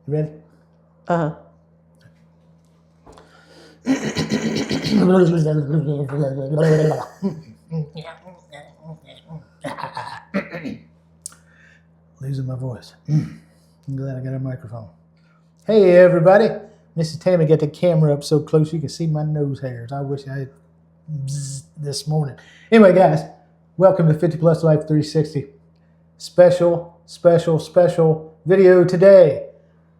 You ready? Uh-huh. Losing my voice. I'm glad I got a microphone. Hey everybody. Mrs. Tammy got the camera up so close you can see my nose hairs. I wish I had this morning. Anyway, guys, welcome to 50 Plus Life 360. Special video today.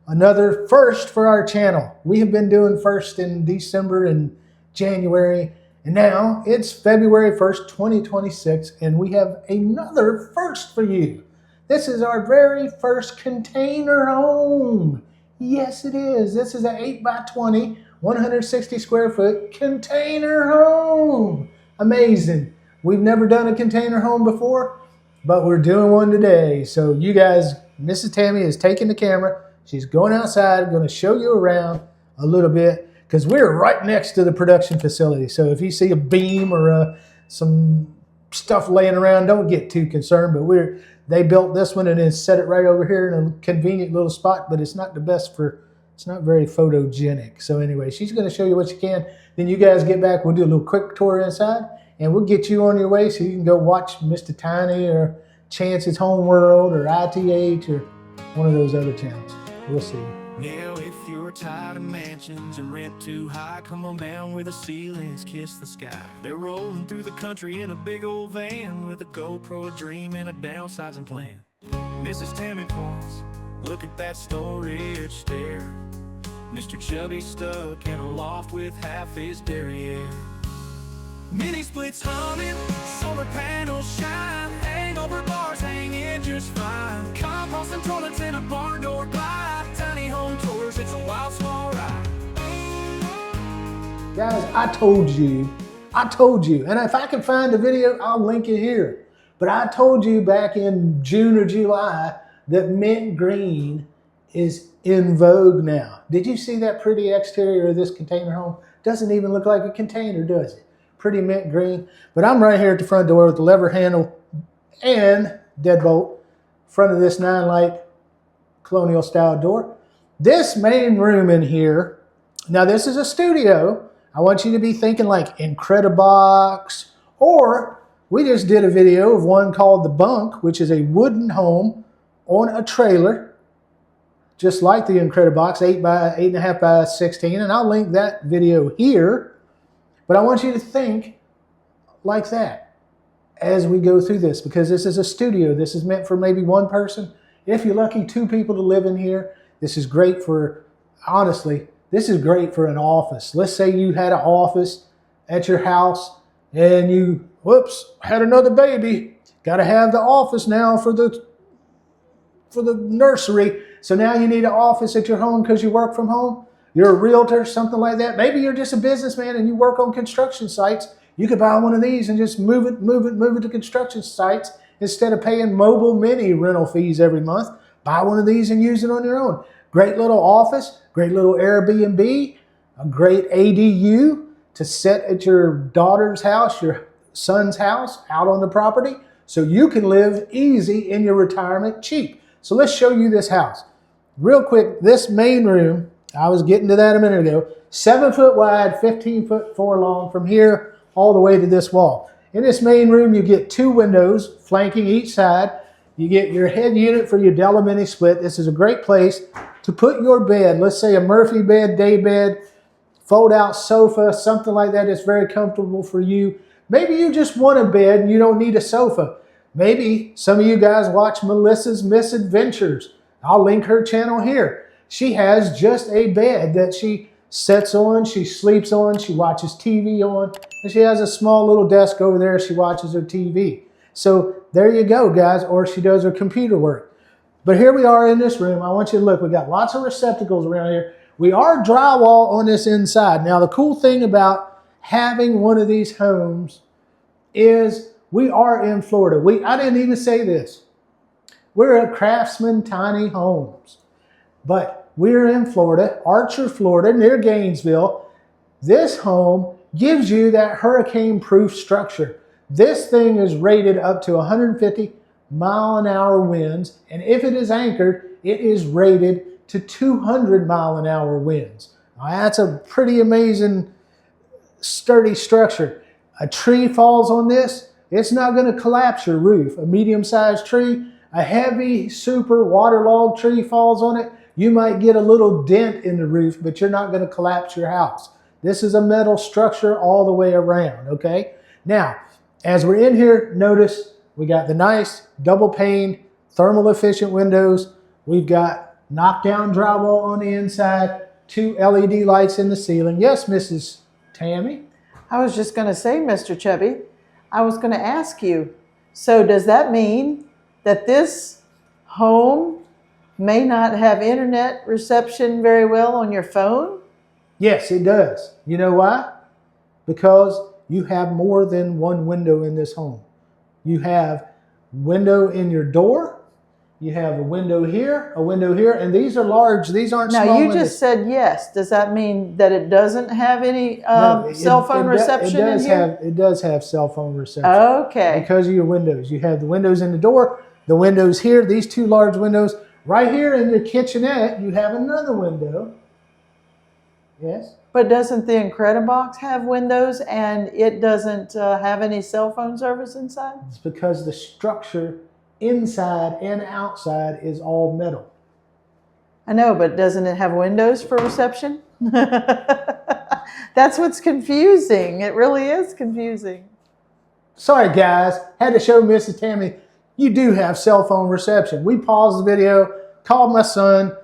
Another first for our channel. We have been doing first in December and January, and now it's February 1st, 2026, and we have another first for you. This is our very first container home. Yes, it is. This is an 8x20, 160 square foot container home. Amazing. We've never done a container home before, but we're doing one today. So you guys, Mrs. Tammy is taking the camera. She's going outside, going to show you around a little bit because we're right next to the production facility. So if you see a beam or some stuff laying around, don't get too concerned. But they built this one and then set it right over here in a convenient little spot, but it's not the best it's not very photogenic. So anyway, she's going to show you what you can. Then you guys get back, we'll do a little quick tour inside, and we'll get you on your way so you can go watch Mr. Tiny or Chance's Home World or ITH or one of those other channels. We'll see you. Now if you're tired of mansions and rent too high, come on down where the ceilings kiss the sky. They're rolling through the country in a big old van with a GoPro, a dream, and a downsizing plan. Mrs. Tammy points, look at that storage stair. Mr. Chubby stuck in a loft with half his derriere. Mini splits humming, solar panels shine, hangover bars hanging just fine. Compost and toilets in a barn door glide. Tiny home tours, it's a wild small ride. Guys, I told you, and if I can find the video, I'll link it here. But I told you back in June or July that mint green is in vogue now. Did you see that pretty exterior of this container home? Doesn't even look like a container, does it? Pretty mint green. But I'm right here at the front door with the lever handle and deadbolt, front of this 9-light colonial style door. This main room in here, now this is a studio. I want you to be thinking like Incredibox, or we just did a video of one called The Bunk, which is a wooden home on a trailer, just like the Incredibox, 8.5 by 16, and I'll link that video here. But I want you to think like that as we go through this, because this is a studio. This is meant for maybe one person. If you're lucky, 2 people to live in here. This is great for, honestly, this is great for an office. Let's say you had an office at your house and you, whoops, had another baby. Got to have the office now for the nursery. So now you need an office at your home because you work from home. You're a realtor, something like that. Maybe you're just a businessman and you work on construction sites. You could buy one of these and just move it to construction sites instead of paying mobile mini rental fees every month. Buy one of these and use it on your own. Great little office, great little Airbnb, a great ADU to sit at your daughter's house, your son's house, out on the property, so you can live easy in your retirement cheap. So let's show you this house. Real quick, this main room, I was getting to that a minute ago, 7 foot wide, 15 foot 4 long from here all the way to this wall. In this main room, you get 2 windows flanking each side. You get your head unit for your Della Mini Split. This is a great place to put your bed. Let's say a Murphy bed, day bed, fold out sofa, something like that that's very comfortable for you. Maybe you just want a bed and you don't need a sofa. Maybe some of you guys watch Melissa's Misadventures. I'll link her channel here. She has just a bed that she sits on, she sleeps on, she watches TV on, and she has a small little desk over there she watches her TV. So there you go, guys, or she does her computer work. But here we are in this room. I want you to look. We got lots of receptacles around here. We are drywall on this inside. Now, the cool thing about having one of these homes is we are in Florida. I didn't even say this. We're at Craftsman Tiny Homes. But we're in Florida, Archer, Florida, near Gainesville. This home gives you that hurricane-proof structure. This thing is rated up to 150 mile-an-hour winds, and if it is anchored, it is rated to 200-mile-an-hour winds. Now, that's a pretty amazing, sturdy structure. A tree falls on this, it's not going to collapse your roof. A medium-sized tree, a heavy, super waterlogged tree falls on it, you might get a little dent in the roof, but you're not going to collapse your house. This is a metal structure all the way around, okay? Now, as we're in here, notice we got the nice double pane, thermal efficient windows. We've got knockdown drywall on the inside, 2 LED lights in the ceiling. Yes, Mrs. Tammy? I was just going to say, Mr. Chubby, I was going to ask you, so does that mean that this home may not have internet reception very well on your phone? Yes, it does. You know why? Because you have more than one window in this home. You have window in your door, you have a window here, and these are large. These aren't small. Now, you windows. just said yes. Does that mean that it doesn't have any cell phone reception in here? It does have cell phone reception. Okay. Because of your windows. You have the windows in the door, the windows here, these 2 large windows. Right here in your kitchenette, you have another window. Yes? But doesn't the Incredibox have windows and it doesn't have any cell phone service inside? It's because the structure inside and outside is all metal. I know, but doesn't it have windows for reception? That's what's confusing. It really is confusing. Sorry, guys. Had to show Mrs. Tammy, you do have cell phone reception. We paused the video, called my son,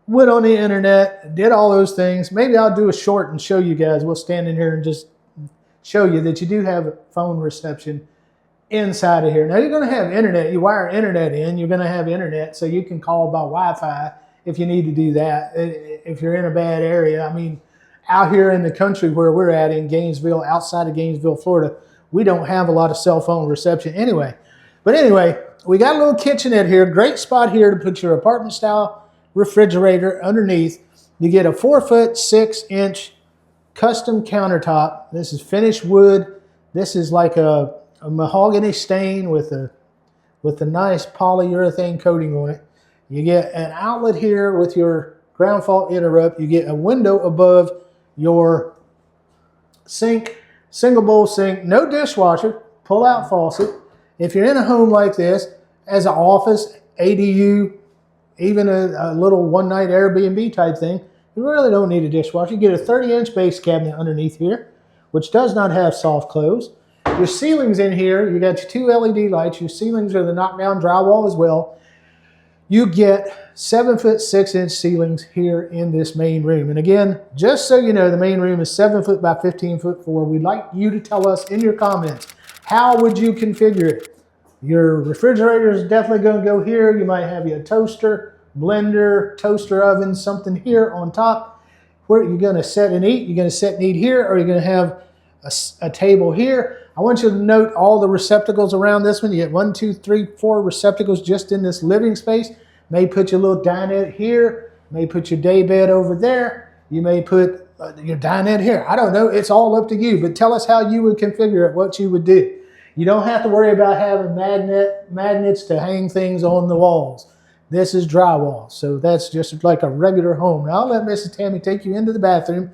went on the internet, did all those things. Maybe I'll do a short and show you guys. We'll stand in here and just show you that you do have phone reception inside of here. Now, you're going to have internet. You wire internet in, you're going to have internet, so you can call by Wi-Fi if you need to do that. If you're in a bad area, I mean, out here in the country where we're at in Gainesville, outside of Gainesville, Florida, we don't have a lot of cell phone reception anyway. But anyway, we got a little kitchenette here. Great spot here to put your apartment style refrigerator underneath. You get a 4-foot 6-inch custom countertop. This is finished wood. This is like a mahogany stain with a nice polyurethane coating on it. You get an outlet here with your ground fault interrupt. You get a window above your sink, single bowl sink, no dishwasher, pull out faucet. If you're in a home like this, as an office, ADU, even a little one-night Airbnb type thing, you really don't need a dishwasher. You get a 30-inch base cabinet underneath here, which does not have soft close. Your ceilings in here, you got your 2 LED lights. Your ceilings are the knockdown drywall as well. You get 7-foot 6-inch ceilings here in this main room. And again, just so you know, the main room is 7 foot by 15 foot 4. We'd like you to tell us in your comments, how would you configure it? Your refrigerator is definitely going to go here. You might have your toaster, blender, toaster oven, something here on top. Where you're going to set and eat. You're going to set and eat here, or you're going to have a table here. I want you to note all the receptacles around this one. You get 1, 2, 3, 4 receptacles just in this living space. May put your little dinette here. May put your day bed over there. You may put your dinette here. I don't know. It's all up to you. But tell us how you would configure it, what you would do. You don't have to worry about having magnets to hang things on the walls. This is drywall. So that's just like a regular home. Now I'll let Mrs. Tammy take you into the bathroom.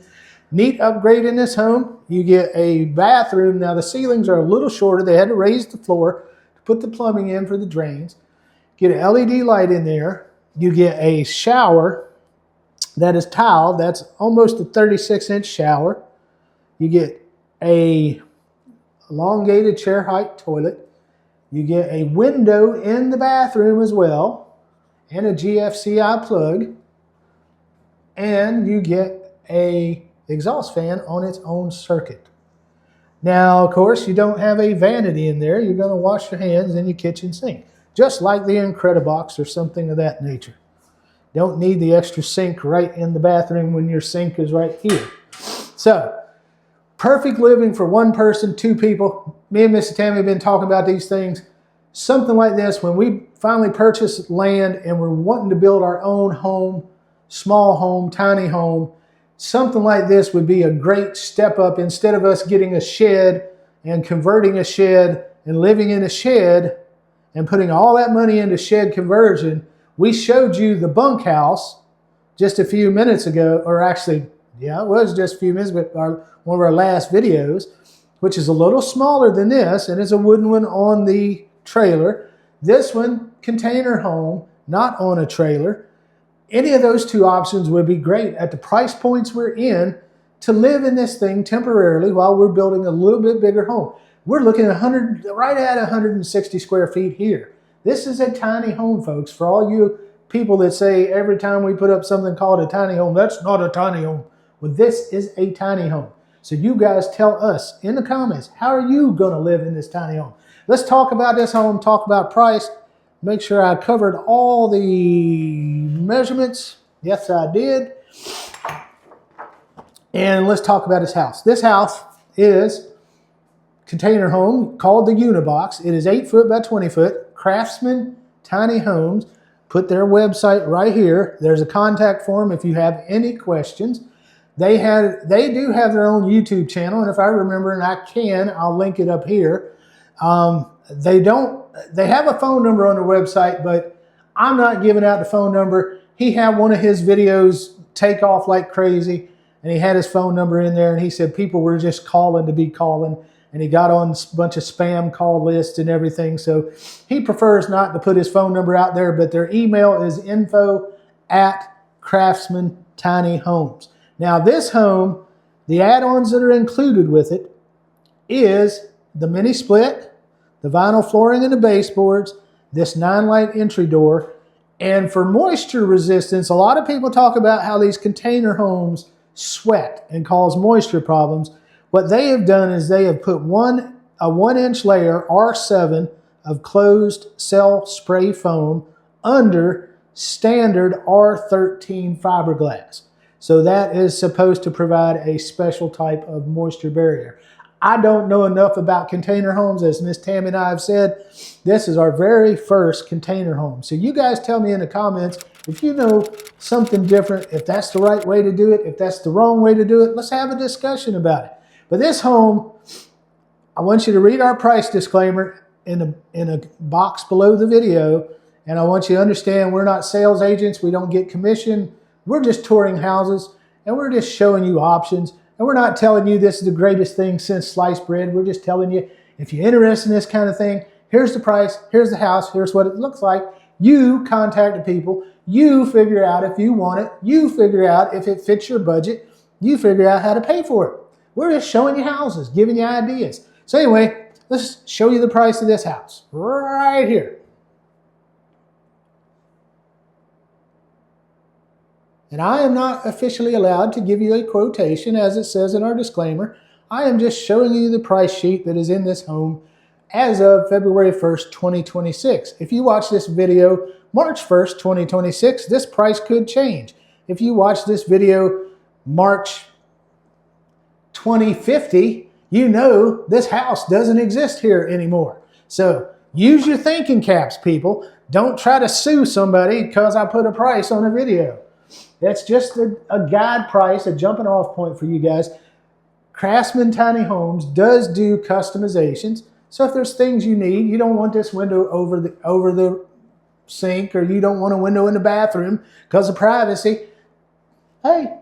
Neat upgrade in this home. You get a bathroom. Now the ceilings are a little shorter. They had to raise the floor to put the plumbing in for the drains. Get an LED light in there. You get a shower that is tiled. That's almost a 36-inch shower. You get a elongated chair height toilet. You get a window in the bathroom as well, and a GFCI plug. And you get a exhaust fan on its own circuit. Now, of course, you don't have a vanity in there. You're going to wash your hands in your kitchen sink, just like the Incredibox or something of that nature. Don't need the extra sink right in the bathroom when your sink is right here. So, perfect living for 1 person, 2 people. Me and Mrs. Tammy have been talking about these things. Something like this, when we finally purchase land and we're wanting to build our own home, small home, tiny home, something like this would be a great step up. Instead of us getting a shed and converting a shed and living in a shed and putting all that money into shed conversion, we showed you the bunkhouse just a few minutes ago, or actually, yeah, it was just a few minutes ago, one of our last videos, which is a little smaller than this, and it's a wooden one on the trailer. This one, container home, not on a trailer. Any of those two options would be great at the price points we're in to live in this thing temporarily while we're building a little bit bigger home. We're looking at right at 160 square feet here. This is a tiny home, folks. For all you people that say every time we put up something called a tiny home, that's not a tiny home. Well, this is a tiny home. So you guys tell us in the comments, how are you going to live in this tiny home? Let's talk about this home, talk about price. Make sure I covered all the measurements. Yes, I did. And let's talk about this house. This house is container home called the Unibox. It is 8 foot by 20 foot. Craftsman Tiny Homes. Put their website right here. There's a contact form if you have any questions. They do have their own YouTube channel, and if I remember, and I'll link it up here. They have a phone number on their website, but I'm not giving out the phone number. He had one of his videos take off like crazy, and he had his phone number in there, and he said people were just calling to be calling, and he got on a bunch of spam call lists and everything. So he prefers not to put his phone number out there, but their email is info@Craftsman Tiny Homes. Now this home, the add-ons that are included with it is the mini split, the vinyl flooring and the baseboards, this 9-light entry door, and for moisture resistance, a lot of people talk about how these container homes sweat and cause moisture problems. What they have done is they have put a 1-inch layer, R7, of closed cell spray foam under standard R13 fiberglass. So that is supposed to provide a special type of moisture barrier. I don't know enough about container homes. As Miss Tammy and I have said, this is our very first container home. So you guys tell me in the comments if you know something different, if that's the right way to do it, if that's the wrong way to do it. Let's have a discussion about it. But this home, I want you to read our price disclaimer in a box below the video, and I want you to understand we're not sales agents. We don't get commission. We're just touring houses, and we're just showing you options. And we're not telling you this is the greatest thing since sliced bread. We're just telling you, if you're interested in this kind of thing, here's the price, here's the house, here's what it looks like. You contact the people. You figure out if you want it. You figure out if it fits your budget. You figure out how to pay for it. We're just showing you houses, giving you ideas. So anyway, let's show you the price of this house right here. And I am not officially allowed to give you a quotation as it says in our disclaimer. I am just showing you the price sheet that is in this home as of February 1st, 2026. If you watch this video March 1st, 2026, this price could change. If you watch this video March 2050, you know this house doesn't exist here anymore. So use your thinking caps, people. Don't try to sue somebody because I put a price on a video. That's just a guide price, a jumping off point for you guys. Craftsman Tiny Homes does do customizations. So if there's things you need, you don't want this window over the sink, or you don't want a window in the bathroom because of privacy, hey,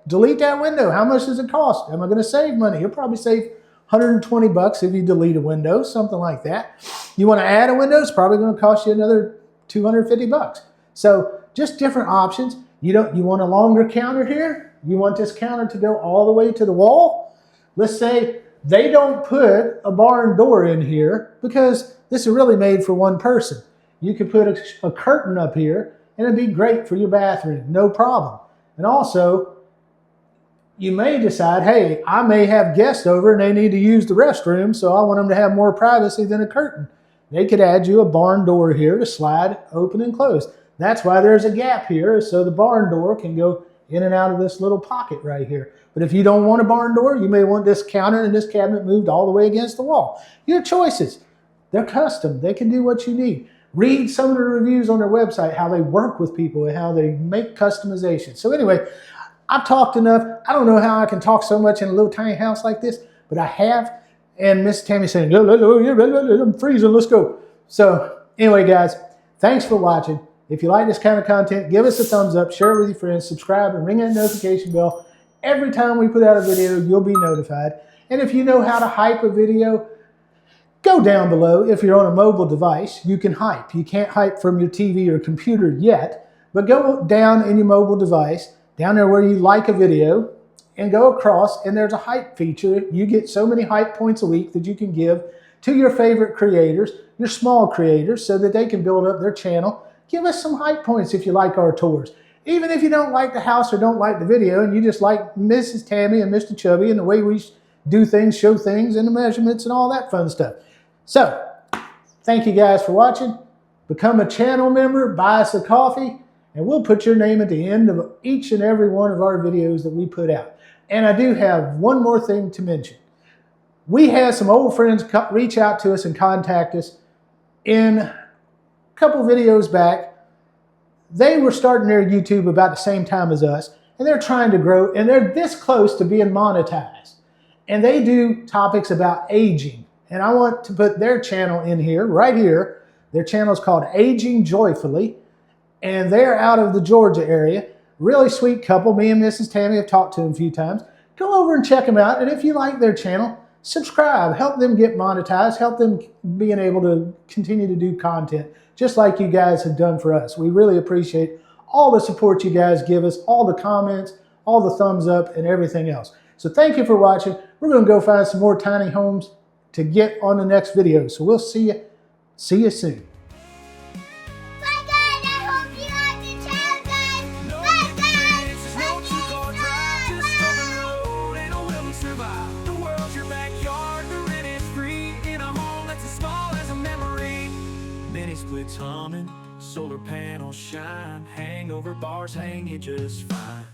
delete that window. How much does it cost? Am I going to save money? You'll probably save 120 bucks if you delete a window, something like that. You want to add a window, it's probably going to cost you another 250 bucks. So just different options. You want a longer counter here? You want this counter to go all the way to the wall? Let's say they don't put a barn door in here because this is really made for one person. You could put a curtain up here and it'd be great for your bathroom, no problem. And also, you may decide, hey, I may have guests over and they need to use the restroom, so I want them to have more privacy than a curtain. They could add you a barn door here to slide open and close. That's why there's a gap here, so the barn door can go in and out of this little pocket right here. But if you don't want a barn door, you may want this counter and this cabinet moved all the way against the wall. Your choices. They're custom. They can do what you need. Read some of the reviews on their website, how they work with people and how they make customizations. So anyway, I've talked enough. I don't know how I can talk so much in a little tiny house like this, but I have. And Miss Tammy's saying, I'm freezing, let's go. So anyway, guys, thanks for watching. If you like this kind of content, give us a thumbs up, share it with your friends, subscribe, and ring that notification bell. Every time we put out a video, you'll be notified. And if you know how to hype a video, go down below. If you're on a mobile device, you can hype. You can't hype from your TV or computer yet, but go down in your mobile device, down there where you like a video, and go across, and there's a hype feature. You get so many hype points a week that you can give to your favorite creators, your small creators, so that they can build up their channel. Give us some hype points if you like our tours. Even if you don't like the house or don't like the video, and you just like Mrs. Tammy and Mr. Chubby and the way we do things, show things, and the measurements and all that fun stuff. So, thank you guys for watching. Become a channel member, buy us a coffee, and we'll put your name at the end of each and every one of our videos that we put out. And I do have one more thing to mention. We had some old friends reach out to us and contact us in a couple videos back. They were starting their YouTube about the same time as us, and they're trying to grow, and they're this close to being monetized. And they do topics about aging. And I want to put their channel in here, right here. Their channel is called Aging Joyfully, and they're out of the Georgia area. Really sweet couple. Me and Mrs. Tammy have talked to them a few times. Go over and check them out, and if you like their channel, subscribe. Help them get monetized. Help them being able to continue to do content, just like you guys have done for us. We really appreciate all the support you guys give us, all the comments, all the thumbs up, and everything else. So thank you for watching. We're going to go find some more tiny homes to get on the next video. So we'll see you soon. Bye guys, I hope you like the channel, guys. Bye guys. No two-car drive, just on the road, and a will survive. The world's your backyard, the rent is free. In a home that's as small as a memory. Mini splits humming, solar panels shine. Hangover bars hang you just fine.